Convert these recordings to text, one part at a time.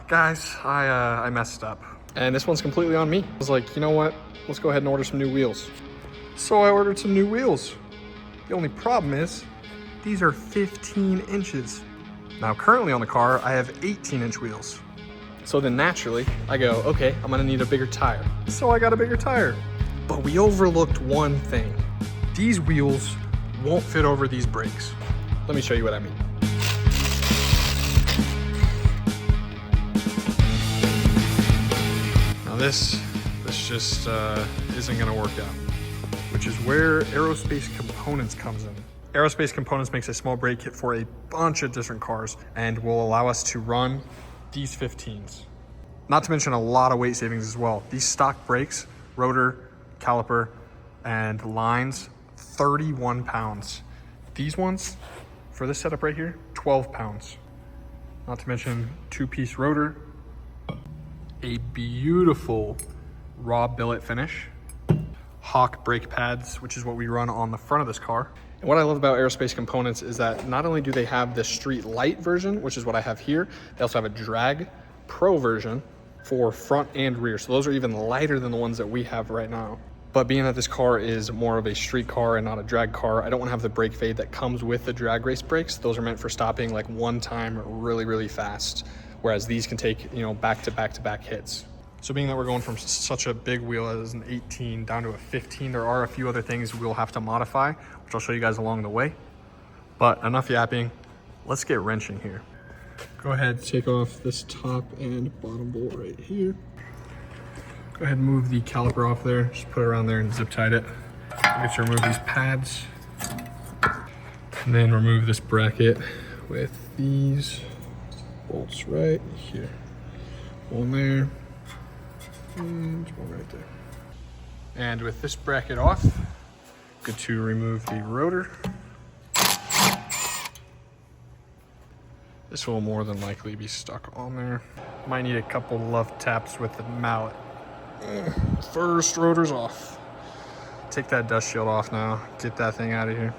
Guys, I messed up. And this one's completely on me. I was like, you know what? Let's go ahead and order some new wheels. So I ordered some new wheels. The only problem is, these are 15 inches. Now currently on the car, I have 18-inch wheels. So then naturally, I go, okay, I'm gonna need a bigger tire. So I got a bigger tire. But we overlooked one thing. These wheels won't fit over these brakes. Let me show you what I mean. Now this just isn't gonna work out, which is where Aerospace Components comes in. Aerospace Components makes a small brake kit for a bunch of different cars and will allow us to run these 15s. Not to mention a lot of weight savings as well. These stock brakes, rotor, caliper, and lines, 31 pounds. These ones, for this setup right here, 12 pounds. Not to mention two-piece rotor, a beautiful raw billet finish, Hawk brake pads, which is what we run on the front of this car. And what I love about Aerospace Components is that not only do they have the street light version, which is what I have here, they also have a drag pro version for front and rear. So those are even lighter than the ones that we have right now. But being that this car is more of a street car and not a drag car, I don't want to have the brake fade that comes with the drag race brakes. Those are meant for stopping like one time really, really fast. Whereas these can take, you know, back to back hits. So being that we're going from such a big wheel as an 18 down to a 15, there are a few other things we'll have to modify, which I'll show you guys along the way. But enough yapping, let's get wrenching here. Go ahead, take off this top and bottom bolt right here. Go ahead and move the caliper off there. Just put it around there and zip tied it. Get to remove these pads. And then remove this bracket with these bolts right here. One there, and one right there. And with this bracket off, good to remove the rotor. This will more than likely be stuck on there. Might need a couple love taps with the mallet. First rotor's off. Take that dust shield off now. Get that thing out of here.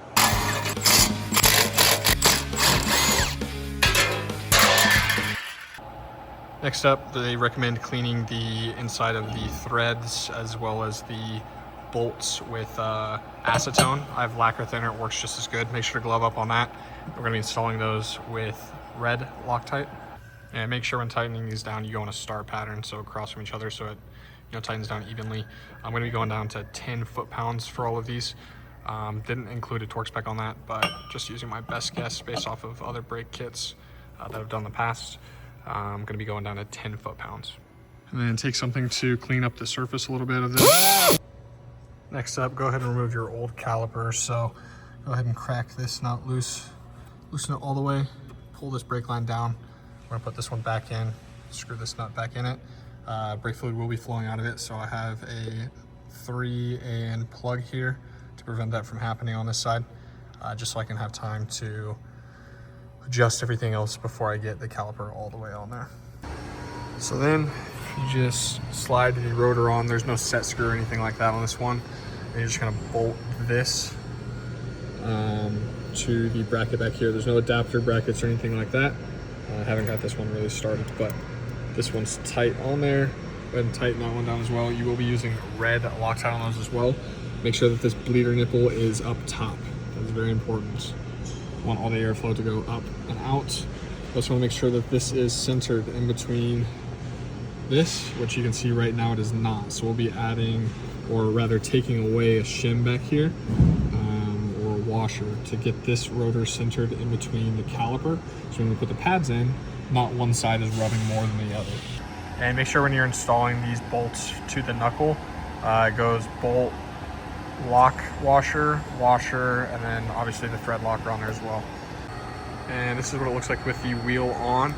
Next up, they recommend cleaning the inside of the threads as well as the bolts with acetone. I have lacquer thinner, it works just as good. Make sure to glove up on that. We're gonna be installing those with red Loctite. And make sure when tightening these down, you go in a star pattern so across from each other so it tightens down evenly. I'm gonna be going down to 10 foot-pounds for all of these. Didn't include a torque spec on that, but just using my best guess based off of other brake kits that I've done in the past. I'm gonna be going down to 10 foot-pounds. And then take something to clean up the surface a little bit of this. Next up, go ahead and remove your old caliper. So go ahead and crack this nut loose. Loosen it all the way, pull this brake line down. We're gonna put this one back in, screw this nut back in it. Brake fluid will be flowing out of it, so I have a 3AN plug here to prevent that from happening on this side, just so I can have time to adjust everything else before I get the caliper all the way on there. So then you just slide the rotor on. There's no set screw or anything like that on this one. And you're just gonna bolt this to the bracket back here. There's no adapter brackets or anything like that. I haven't got this one really started, but this one's tight on there. Go ahead and tighten that one down as well. You will be using red Loctite on those as well. Make sure that this bleeder nipple is up top. That's very important. You want all the airflow to go up and out. Also want to make sure that this is centered in between this, which you can see right now it is not. So we'll be adding, or rather taking away a shim back here, or a washer to get this rotor centered in between the caliper. So when we put the pads in, not one side is rubbing more than the other. And make sure when you're installing these bolts to the knuckle, it goes bolt, lock, washer, and then obviously the thread locker on there as well. And this is what it looks like with the wheel on.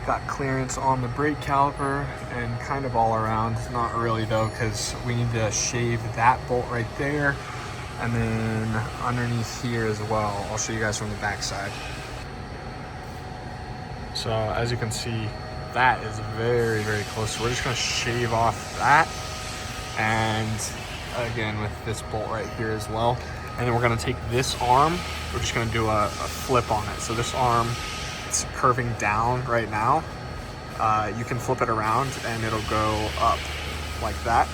Got clearance on the brake caliper and kind of all around. Not really though, because we need to shave that bolt right there and then underneath here as well. I'll show you guys from the back side. So as you can see, that is very, very close. So we're just gonna shave off that, and again with this bolt right here as well. And then we're gonna take this arm, we're just gonna do a flip on it. So this arm, it's curving down right now. you can flip it around and it'll go up like that,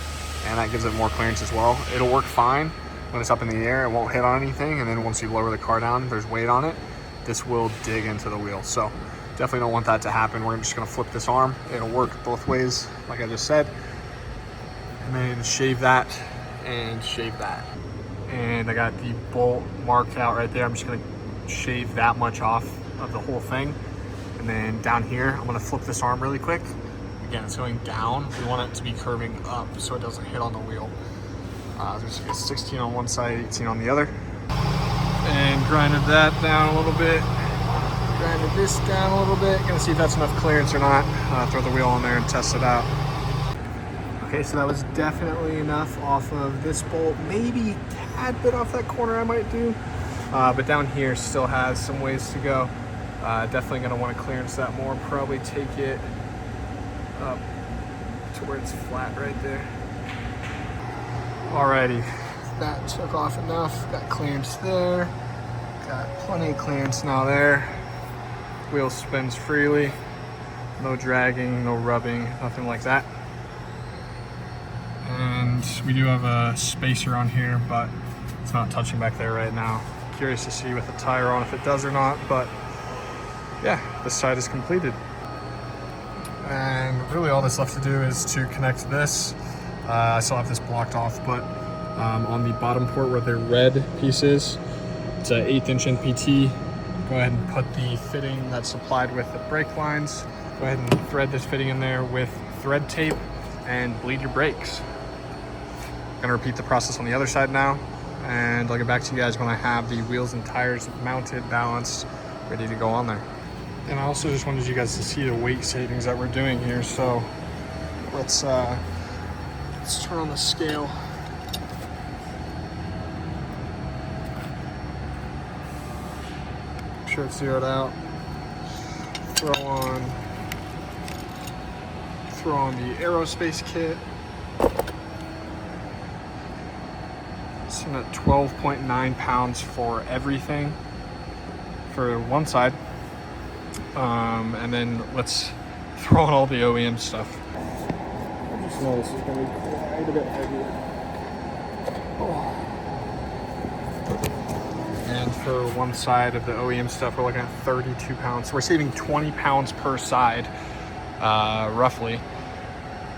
and that gives it more clearance as well. It'll work fine when it's up in the air, it won't hit on anything, and then once you lower the car down, there's weight on it, this will dig into the wheel. So definitely don't want that to happen. We're just gonna flip this arm. It'll work both ways, like I just said, and then shave that and shave that. And I got the bolt marked out right there. I'm just gonna shave that much off of the whole thing. And then down here, I'm gonna flip this arm really quick. Again, it's going down. We want it to be curving up so it doesn't hit on the wheel. So just get 16 on one side, 18 on the other. And grinded that down a little bit. Grinded this down a little bit. Gonna see if that's enough clearance or not. Throw the wheel on there and test it out. Okay, so that was definitely enough off of this bolt. Maybe a tad bit off that corner I might do. But down here still has some ways to go. Definitely gonna wanna clearance that more. Probably take it up to where it's flat right there. Alrighty, that took off enough. Got clearance there. Got plenty of clearance now there. Wheel spins freely. No dragging, no rubbing, nothing like that. And we do have a spacer on here, but it's not touching back there right now. Curious to see with the tire on if it does or not, but yeah, this side is completed. And really all that's left to do is to connect this. I still have this blocked off, but on the bottom port where the red piece is, it's an 1/8 inch NPT. Go ahead and put the fitting that's supplied with the brake lines. Go ahead and thread this fitting in there with thread tape and bleed your brakes. I'm gonna repeat the process on the other side now, and I'll get back to you guys when I have the wheels and tires mounted, balanced, ready to go on there. And I also just wanted you guys to see the weight savings that we're doing here. So let's turn on the scale. Make sure it's zeroed out. Throw on the Aerospace kit. Sitting at 12.9 pounds for everything for one side. And then let's throw on all the OEM stuff. I just know this is going to be quite a bit heavier. Oh. And for one side of the OEM stuff, we're looking at 32 pounds. So we're saving 20 pounds per side, roughly.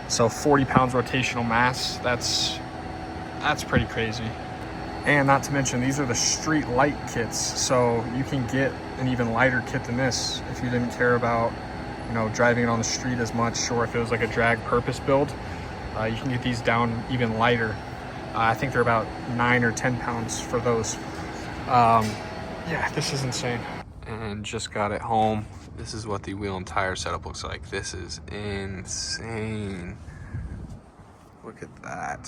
So 40 pounds rotational mass. That's pretty crazy. And not to mention, these are the street light kits. So you can get an even lighter kit than this if you didn't care about, you know, driving it on the street as much, or if it was like a drag purpose build. You can get these down even lighter. I think they're about 9 or 10 pounds for those. Yeah, this is insane. And just got it home. This is what the wheel and tire setup looks like. This is insane. Look at that.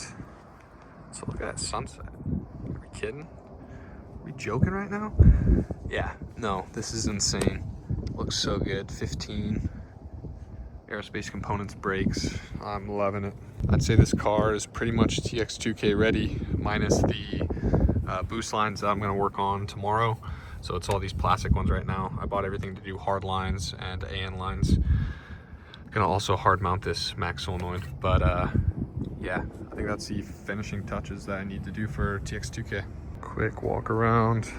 So look at that sunset. Are we kidding? Are we joking right now? Yeah, no, this is insane. Looks so good. 15 Aerospace components, brakes. I'm loving it. I'd say this car is pretty much TX2K ready, minus the boost lines that I'm gonna work on tomorrow. So it's all these plastic ones right now. I bought everything to do hard lines and AN lines. Gonna also hard mount this max solenoid, but yeah, I think that's the finishing touches that I need to do for TX2K. Quick walk around.